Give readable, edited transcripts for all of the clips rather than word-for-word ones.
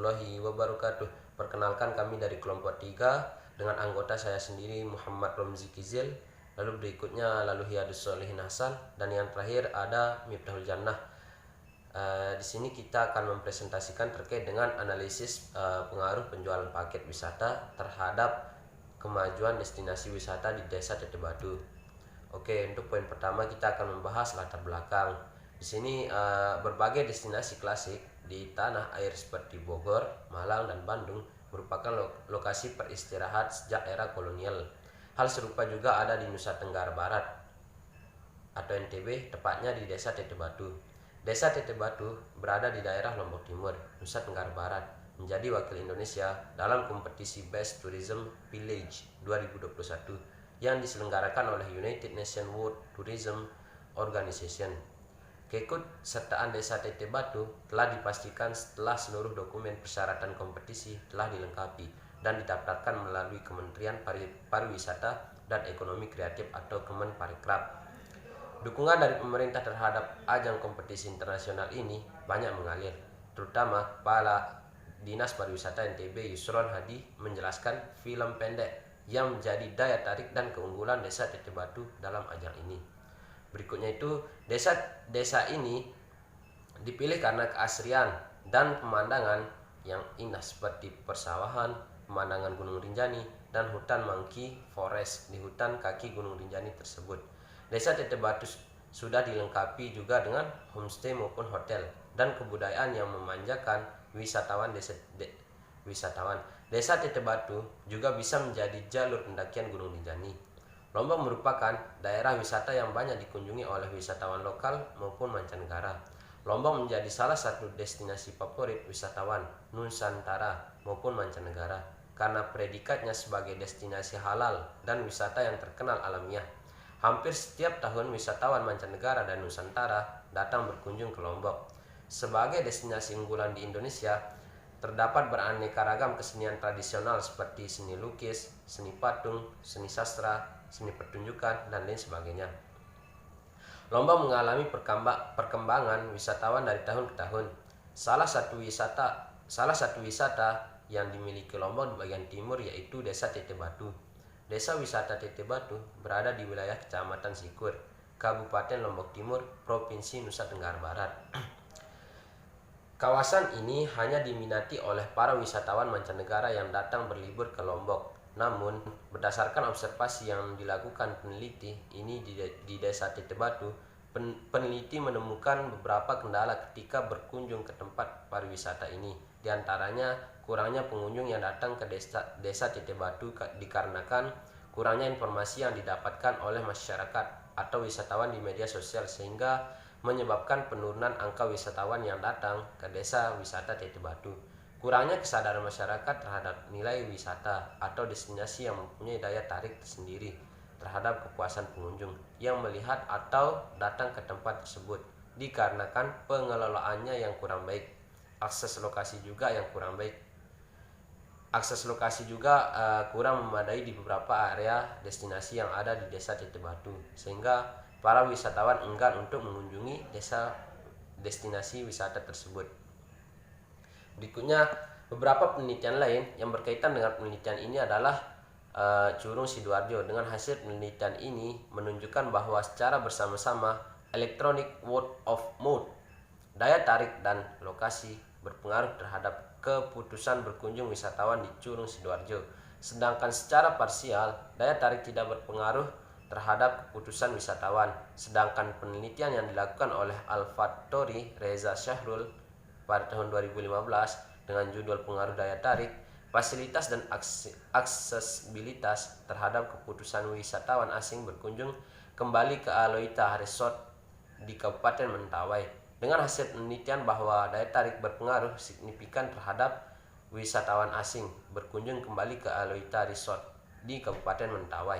warahmatullahi wabarakatuh. Perkenalkan, kami dari kelompok 3 dengan anggota saya sendiri Muhammad Romzi Kizil, lalu berikutnya Laluhiyadus Solihin Hasan, dan yang terakhir ada Miftahul Jannah. Di sini kita akan mempresentasikan terkait dengan analisis pengaruh penjualan paket wisata terhadap kemajuan destinasi wisata di Desa Teteh Batu. Oke, untuk poin pertama kita akan membahas latar belakang. Di sini berbagai destinasi klasik di tanah air seperti Bogor, Malang, dan Bandung merupakan lokasi peristirahat sejak era kolonial. Hal serupa juga ada di Nusa Tenggara Barat atau NTB, tepatnya di Desa Teteh Batu. Desa Teteh Batu berada di daerah Lombok Timur, Nusa Tenggara Barat, menjadi wakil Indonesia dalam kompetisi Best Tourism Village 2021 yang diselenggarakan oleh United Nations World Tourism Organization. Keikutsertaan Desa Teteh Batu telah dipastikan setelah seluruh dokumen persyaratan kompetisi telah dilengkapi dan didaftarkan melalui Kementerian Pariwisata dan Ekonomi Kreatif atau Kemenparekraf. Dukungan dari pemerintah terhadap ajang kompetisi internasional ini banyak mengalir, terutama Kepala Dinas Pariwisata NTB Yusron Hadi menjelaskan film pendek yang menjadi daya tarik dan keunggulan Desa Teteh Batu dalam ajang ini. Berikutnya itu, desa ini dipilih karena keasrian dan pemandangan yang indah seperti persawahan, pemandangan Gunung Rinjani, dan hutan Monkey Forest di hutan kaki Gunung Rinjani tersebut. Desa Teteh Batu sudah dilengkapi juga dengan homestay maupun hotel dan kebudayaan yang memanjakan wisatawan. Desa Teteh Batu juga bisa menjadi jalur pendakian Gunung Rinjani. Lombok merupakan daerah wisata yang banyak dikunjungi oleh wisatawan lokal maupun mancanegara. Lombok menjadi salah satu destinasi favorit wisatawan Nusantara maupun mancanegara karena predikatnya sebagai destinasi halal dan wisata yang terkenal alamiah. Hampir setiap tahun wisatawan mancanegara dan Nusantara datang berkunjung ke Lombok. Sebagai destinasi unggulan di Indonesia, terdapat beraneka ragam kesenian tradisional seperti seni lukis, seni patung, seni sastra, seni pertunjukan, dan lain sebagainya. Lombok mengalami perkembangan wisatawan dari tahun ke tahun. Salah satu wisata yang dimiliki Lombok di bagian timur yaitu Desa Teteh Batu. Desa wisata Teteh Batu berada di wilayah Kecamatan Sikur, Kabupaten Lombok Timur, Provinsi Nusa Tenggara Barat. Kawasan ini hanya diminati oleh para wisatawan mancanegara yang datang berlibur ke Lombok. Namun, berdasarkan observasi yang dilakukan peneliti ini di Desa Teteh Batu, peneliti menemukan beberapa kendala ketika berkunjung ke tempat pariwisata ini. Di antaranya, kurangnya pengunjung yang datang ke Desa Teteh Batu dikarenakan kurangnya informasi yang didapatkan oleh masyarakat atau wisatawan di media sosial sehingga menyebabkan penurunan angka wisatawan yang datang ke Desa Wisata Teteh Batu. Kurangnya kesadaran masyarakat terhadap nilai wisata atau destinasi yang mempunyai daya tarik tersendiri terhadap kepuasan pengunjung yang melihat atau datang ke tempat tersebut dikarenakan pengelolaannya yang kurang baik. Akses lokasi juga kurang memadai di beberapa area destinasi yang ada di Desa Teteh Batu sehingga para wisatawan enggan untuk mengunjungi destinasi wisata tersebut. Berikutnya, beberapa penelitian lain yang berkaitan dengan penelitian ini adalah Curung Sidoarjo. Dengan hasil penelitian ini menunjukkan bahwa secara bersama-sama electronic word of mouth, daya tarik dan lokasi berpengaruh terhadap keputusan berkunjung wisatawan di Curung Sidoarjo. Sedangkan secara parsial, daya tarik tidak berpengaruh terhadap keputusan wisatawan. Sedangkan penelitian yang dilakukan oleh Al-Fattori Reza Syahrul pada tahun 2015 dengan judul Pengaruh Daya Tarik, Fasilitas dan Aksesibilitas terhadap Keputusan Wisatawan Asing Berkunjung Kembali ke Aloita Resort di Kabupaten Mentawai. Dengan hasil penelitian bahwa daya tarik berpengaruh signifikan terhadap wisatawan asing berkunjung kembali ke Aloita Resort di Kabupaten Mentawai.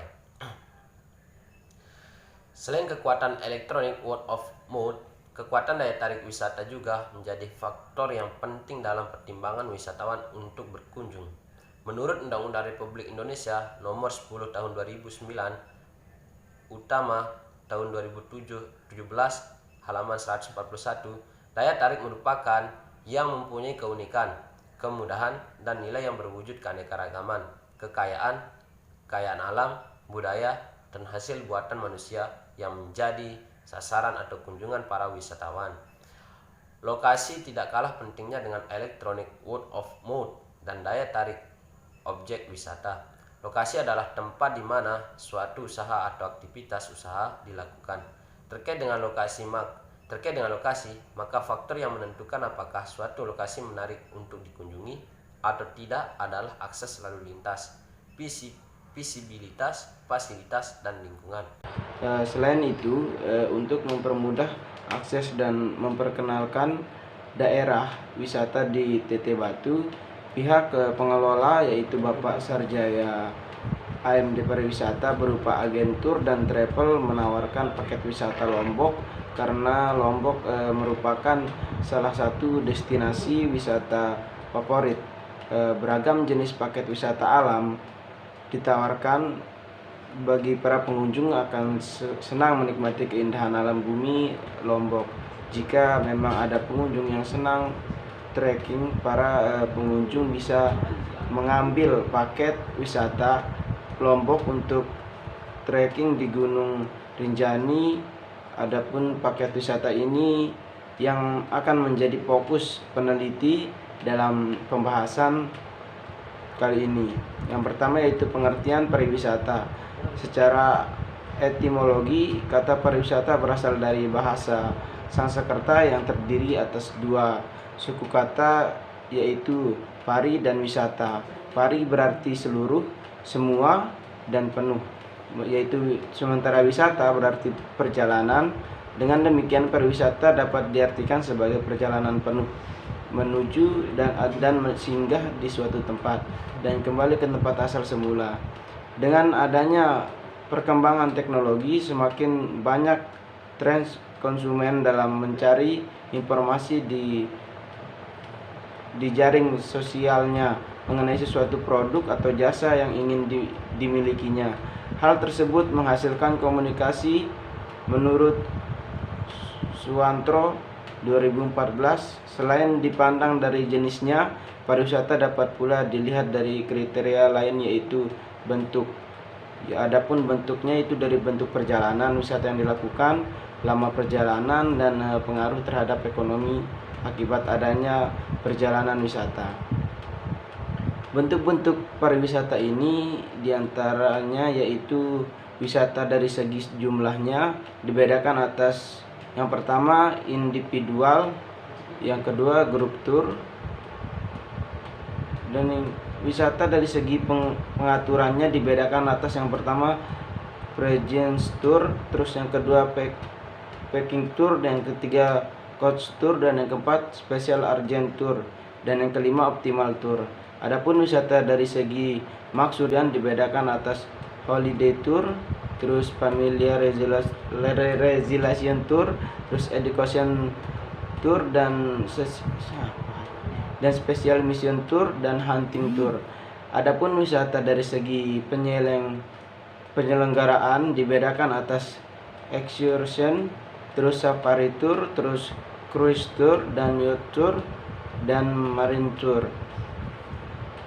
Selain kekuatan elektronik word of mouth, kekuatan daya tarik wisata juga menjadi faktor yang penting dalam pertimbangan wisatawan untuk berkunjung. Menurut Undang-Undang Republik Indonesia Nomor 10 Tahun 2009, Utama Tahun 2017, halaman 141, daya tarik merupakan yang mempunyai keunikan, kemudahan, dan nilai yang berwujud keanekaragaman, kekayaan alam, budaya, dan hasil buatan manusia yang menjadi sasaran atau kunjungan para wisatawan. Lokasi tidak kalah pentingnya dengan elektronik word of mouth dan daya tarik objek wisata. Lokasi adalah tempat di mana suatu usaha atau aktivitas usaha dilakukan. Terkait dengan lokasi, maka faktor yang menentukan apakah suatu lokasi menarik untuk dikunjungi atau tidak adalah akses lalu lintas, visibilitas, fasilitas, dan lingkungan. Selain itu, untuk mempermudah akses dan memperkenalkan daerah wisata di TT Batu, pihak pengelola yaitu Bapak Sarjaya AMD Pariwisata berupa agentur dan travel menawarkan paket wisata Lombok karena Lombok merupakan salah satu destinasi wisata favorit. Beragam jenis paket wisata alam ditawarkan bagi para pengunjung akan senang menikmati keindahan alam bumi Lombok. Jika memang ada pengunjung yang senang trekking, para pengunjung bisa mengambil paket wisata Lombok untuk trekking di Gunung Rinjani. Adapun paket wisata ini yang akan menjadi fokus peneliti dalam pembahasan kali ini. Yang pertama yaitu pengertian pariwisata. Secara etimologi, kata pariwisata berasal dari bahasa Sanskerta yang terdiri atas dua suku kata yaitu pari dan wisata. Pari berarti seluruh, semua, dan penuh, yaitu sementara wisata berarti perjalanan. Dengan demikian pariwisata dapat diartikan sebagai perjalanan penuh menuju dan singgah di suatu tempat dan kembali ke tempat asal semula. Dengan adanya perkembangan teknologi, semakin banyak tren konsumen dalam mencari informasi di jaring sosialnya mengenai sesuatu produk atau jasa yang ingin dimilikinya. Hal tersebut menghasilkan komunikasi. Menurut Suwantro 2014, selain dipandang dari jenisnya, pariwisata dapat pula dilihat dari kriteria lain yaitu bentuk. Adapun bentuknya itu dari bentuk perjalanan wisata yang dilakukan, lama perjalanan, dan pengaruh terhadap ekonomi akibat adanya perjalanan wisata. Bentuk-bentuk pariwisata ini diantaranya yaitu wisata dari segi jumlahnya dibedakan atas yang pertama individual, yang kedua grup tour, dan wisata dari segi pengaturannya dibedakan atas yang pertama presence tour, terus yang kedua packing tour, dan yang ketiga coach tour, dan yang keempat special urgent tour, dan yang kelima optimal tour. Adapun wisata dari segi maksudan dibedakan atas holiday tour, terus familiar resiliation tour, terus education tour, dan special mission tour dan hunting tour. Adapun wisata dari segi penyelenggaraan dibedakan atas excursion, terus safari tour, terus cruise tour, dan yacht tour, dan marine tour.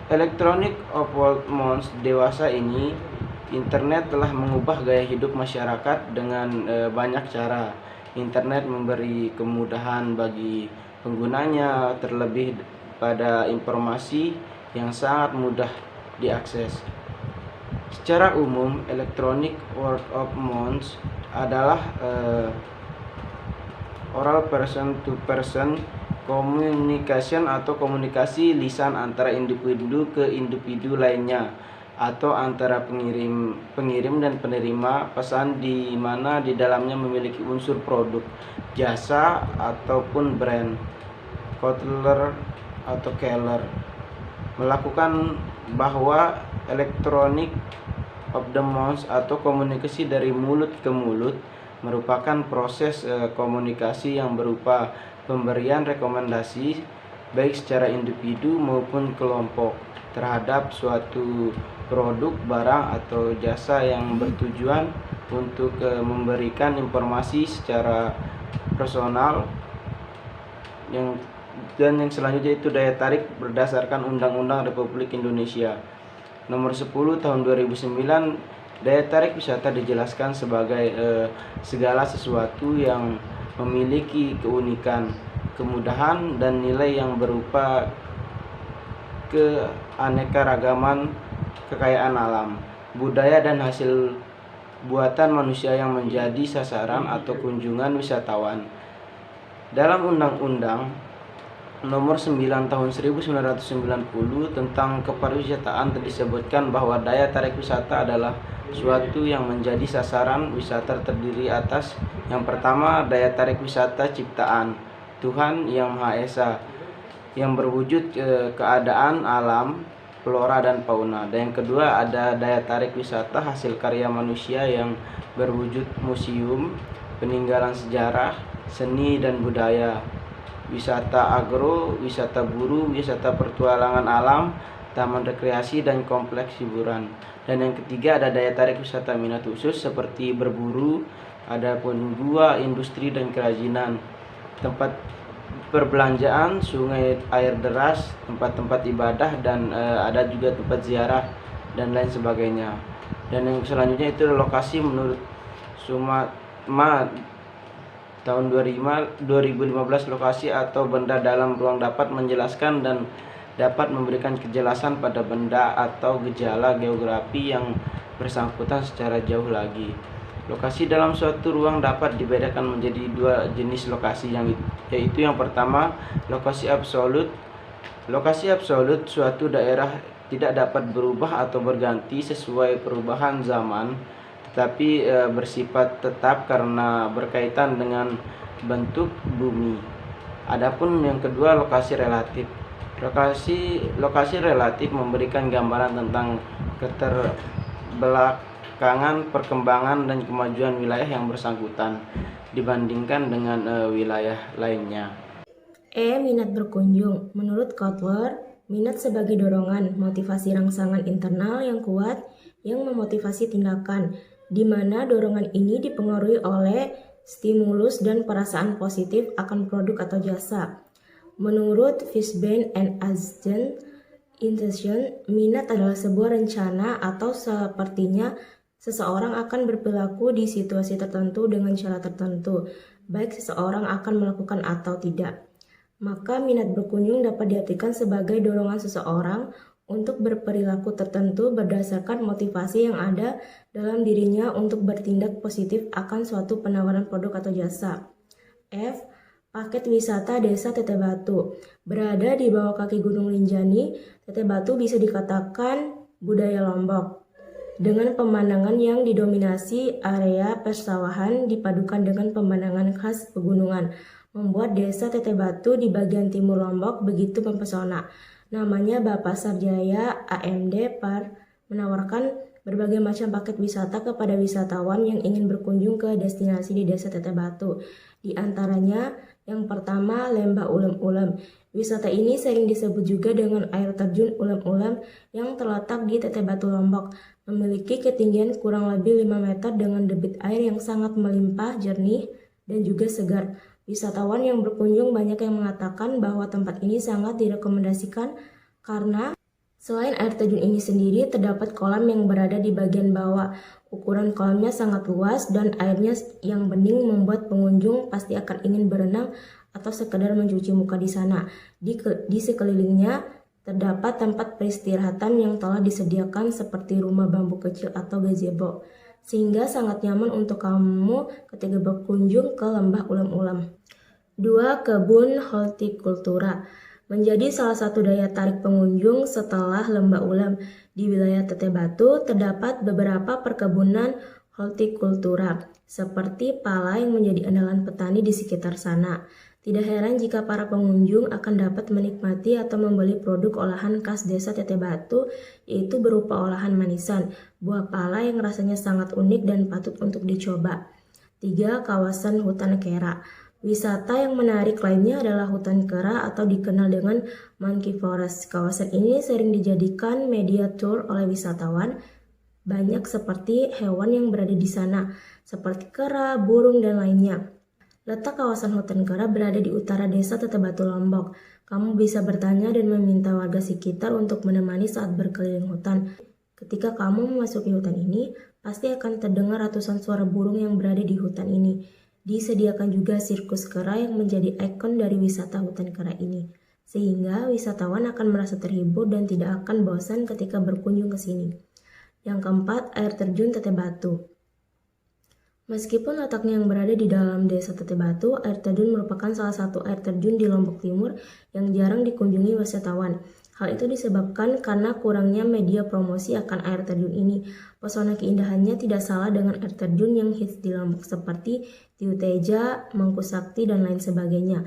Electronic of World Months dewasa ini, internet telah mengubah gaya hidup masyarakat dengan banyak cara. Internet memberi kemudahan bagi penggunanya, terlebih pada informasi yang sangat mudah diakses. Secara umum, Electronic Word of Mouth adalah oral person to person communication atau komunikasi lisan antara individu ke individu lainnya, atau antara pengirim dan penerima pesan di mana di dalamnya memiliki unsur produk, jasa, ataupun brand. Kotler atau Keller melakukan bahwa elektronik of the mouth atau komunikasi dari mulut ke mulut merupakan proses komunikasi yang berupa pemberian rekomendasi baik secara individu maupun kelompok terhadap suatu produk, barang, atau jasa yang bertujuan untuk memberikan informasi secara personal Dan yang selanjutnya itu daya tarik berdasarkan Undang-Undang Republik Indonesia Nomor 10 Tahun 2009. Daya tarik wisata dijelaskan sebagai segala sesuatu yang memiliki keunikan, kemudahan, dan nilai yang berupa keanekaragaman, kekayaan alam, budaya, dan hasil buatan manusia yang menjadi sasaran atau kunjungan wisatawan. Dalam Undang-Undang Nomor 9 Tahun 1990 tentang kepariwisataan disebutkan bahwa daya tarik wisata adalah suatu yang menjadi sasaran wisata terdiri atas yang pertama, daya tarik wisata ciptaan Tuhan Yang Maha Esa yang berwujud keadaan alam, flora dan fauna. Dan yang kedua ada daya tarik wisata hasil karya manusia yang berwujud museum, peninggalan sejarah, seni dan budaya, wisata agro, wisata buru, wisata petualangan alam, taman rekreasi dan kompleks hiburan. Dan yang ketiga ada daya tarik wisata minat khusus seperti berburu, adapun gua, industri dan kerajinan, tempat perbelanjaan, sungai air deras, tempat-tempat ibadah, dan ada juga tempat ziarah dan lain sebagainya. Dan yang selanjutnya itu lokasi menurut Sumatma tahun 2015. Lokasi atau benda dalam ruang dapat menjelaskan dan dapat memberikan kejelasan pada benda atau gejala geografi yang bersangkutan secara jauh lagi. Lokasi dalam suatu ruang dapat dibedakan menjadi dua jenis lokasi, yaitu yang pertama lokasi absolut. Lokasi absolut suatu daerah tidak dapat berubah atau berganti sesuai perubahan zaman, tetapi bersifat tetap karena berkaitan dengan bentuk bumi. Adapun yang kedua lokasi relatif. Lokasi relatif memberikan gambaran tentang keterbelakangan, perkembangan dan kemajuan wilayah yang bersangkutan dibandingkan dengan wilayah lainnya. Minat berkunjung. Menurut Kotler, minat sebagai dorongan, motivasi rangsangan internal yang kuat yang memotivasi tindakan, di mana dorongan ini dipengaruhi oleh stimulus dan perasaan positif akan produk atau jasa. Menurut Fishbein and Azden Intention, minat adalah sebuah rencana atau sepertinya seseorang akan berperilaku di situasi tertentu dengan cara tertentu, baik seseorang akan melakukan atau tidak. Maka minat berkunjung dapat diartikan sebagai dorongan seseorang untuk berperilaku tertentu berdasarkan motivasi yang ada dalam dirinya untuk bertindak positif akan suatu penawaran produk atau jasa. F. Paket wisata Desa Teteh Batu. Berada di bawah kaki Gunung Rinjani, Teteh Batu bisa dikatakan budaya Lombok. Dengan pemandangan yang didominasi area persawahan dipadukan dengan pemandangan khas pegunungan, membuat Desa Teteh Batu di bagian timur Lombok begitu mempesona. Namanya Bapak Sarjaya AMD Par menawarkan berbagai macam paket wisata kepada wisatawan yang ingin berkunjung ke destinasi di Desa Teteh Batu. Di antaranya yang pertama Lembah Ulem-Ulem. Wisata ini sering disebut juga dengan air terjun Ulem-Ulem yang terletak di Teteh Batu Lombok. Memiliki ketinggian kurang lebih 5 meter dengan debit air yang sangat melimpah, jernih, dan juga segar. Wisatawan yang berkunjung banyak yang mengatakan bahwa tempat ini sangat direkomendasikan karena selain air terjun ini sendiri, terdapat kolam yang berada di bagian bawah. Ukuran kolamnya sangat luas dan airnya yang bening membuat pengunjung pasti akan ingin berenang atau sekedar mencuci muka di sana. Di sekelilingnya terdapat tempat peristirahatan yang telah disediakan seperti rumah bambu kecil atau gazebo, sehingga sangat nyaman untuk kamu ketika berkunjung ke Lembah Ulem-Ulem. 2. Kebun Hortikultura. Menjadi salah satu daya tarik pengunjung setelah Lembah Ulem. Di wilayah Teteh Batu terdapat beberapa perkebunan hortikultura seperti pala yang menjadi andalan petani di sekitar sana. Tidak heran jika para pengunjung akan dapat menikmati atau membeli produk olahan khas Desa Teteh Batu, yaitu berupa olahan manisan, buah pala yang rasanya sangat unik dan patut untuk dicoba. 3. Kawasan hutan kera. Wisata yang menarik lainnya adalah hutan kera atau dikenal dengan monkey forest. Kawasan ini sering dijadikan media tour oleh wisatawan. Banyak seperti hewan yang berada di sana, seperti kera, burung, dan lainnya. Letak kawasan hutan kera berada di utara desa Tetebatu Lombok. Kamu bisa bertanya dan meminta warga sekitar untuk menemani saat berkeliling hutan. Ketika kamu memasuki hutan ini, pasti akan terdengar ratusan suara burung yang berada di hutan ini. Disediakan juga sirkus kera yang menjadi ikon dari wisata hutan kera ini. Sehingga wisatawan akan merasa terhibur dan tidak akan bosan ketika berkunjung ke sini. Yang keempat, air terjun Tetebatu. Meskipun letaknya yang berada di dalam desa Tetebatu, air terjun merupakan salah satu air terjun di Lombok Timur yang jarang dikunjungi wisatawan. Hal itu disebabkan karena kurangnya media promosi akan air terjun ini. Pesona keindahannya tidak salah dengan air terjun yang hits di Lombok seperti Tiu Teja, Mangku Sakti, dan lain sebagainya.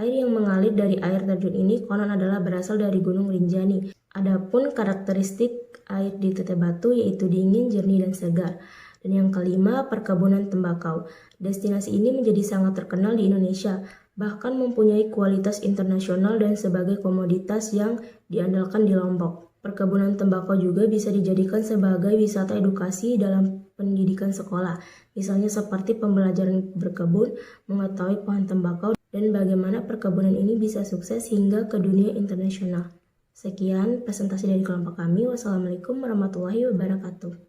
Air yang mengalir dari air terjun ini konon adalah berasal dari Gunung Rinjani. Adapun karakteristik air di Tetebatu yaitu dingin, jernih, dan segar. Dan yang kelima, perkebunan tembakau. Destinasi ini menjadi sangat terkenal di Indonesia, bahkan mempunyai kualitas internasional dan sebagai komoditas yang diandalkan di Lombok. Perkebunan tembakau juga bisa dijadikan sebagai wisata edukasi dalam pendidikan sekolah, misalnya seperti pembelajaran berkebun, mengetahui pohon tembakau, dan bagaimana perkebunan ini bisa sukses hingga ke dunia internasional. Sekian presentasi dari kelompok kami. Wassalamualaikum warahmatullahi wabarakatuh.